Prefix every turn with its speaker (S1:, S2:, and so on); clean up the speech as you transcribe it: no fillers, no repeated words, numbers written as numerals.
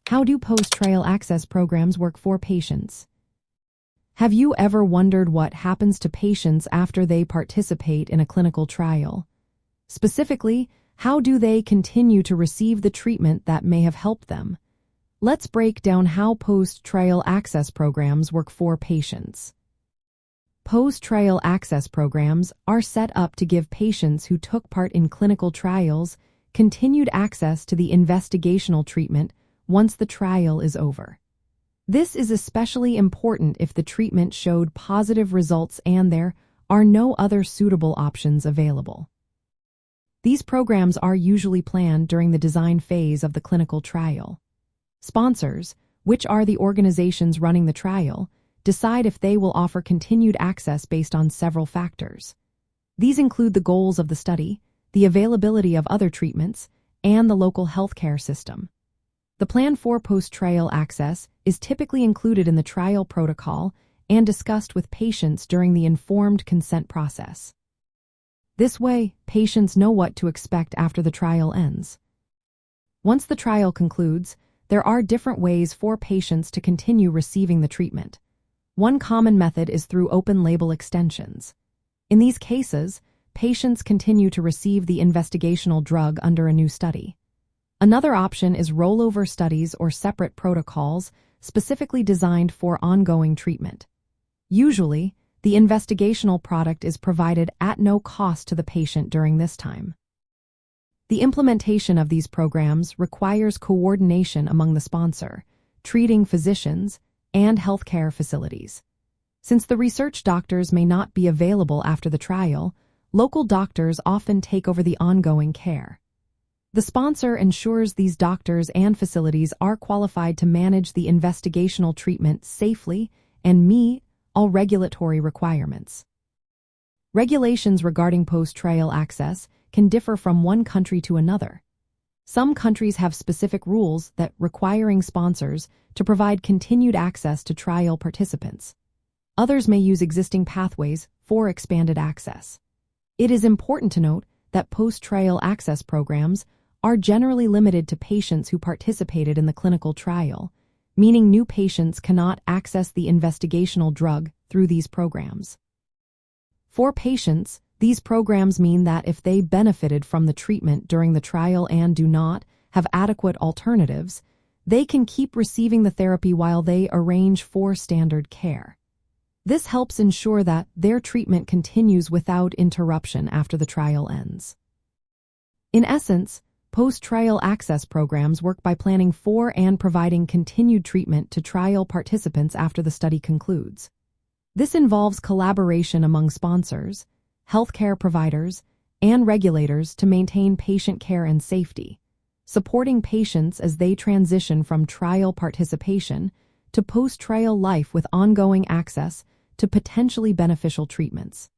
S1: How do post-trial access programs work for patients? Have you ever wondered what happens to patients after they participate in a clinical trial? Specifically, how do they continue to receive the treatment that may have helped them? Let's break down how post-trial access programs work for patients. Post-trial access programs are set up to give patients who took part in clinical trials continued access to the investigational treatment once the trial is over. This is especially important if the treatment showed positive results and there are no other suitable options available. These programs are usually planned during the design phase of the clinical trial. Sponsors, which are the organizations running the trial, decide if they will offer continued access based on several factors. These include the goals of the study, the availability of other treatments, and the local healthcare system. The plan for post-trial access is typically included in the trial protocol and discussed with patients during the informed consent process. This way, patients know what to expect after the trial ends. Once the trial concludes, there are different ways for patients to continue receiving the treatment. One common method is through open-label extensions. In these cases, patients continue to receive the investigational drug under a new study. Another option is rollover studies or separate protocols specifically designed for ongoing treatment. Usually, the investigational product is provided at no cost to the patient during this time. The implementation of these programs requires coordination among the sponsor, treating physicians, and healthcare facilities. Since the research doctors may not be available after the trial, local doctors often take over the ongoing care. The sponsor ensures these doctors and facilities are qualified to manage the investigational treatment safely and meet all regulatory requirements. Regulations regarding post-trial access can differ from one country to another. Some countries have specific rules that requiring sponsors to provide continued access to trial participants. Others may use existing pathways for expanded access. It is important to note that post-trial access programs are generally limited to patients who participated in the clinical trial, meaning new patients cannot access the investigational drug through these programs. For patients, these programs mean that if they benefited from the treatment during the trial and do not have adequate alternatives, they can keep receiving the therapy while they arrange for standard care. This helps ensure that their treatment continues without interruption after the trial ends. In essence, post-trial access programs work by planning for and providing continued treatment to trial participants after the study concludes. This involves collaboration among sponsors, healthcare providers, and regulators to maintain patient care and safety, supporting patients as they transition from trial participation to post-trial life with ongoing access to potentially beneficial treatments.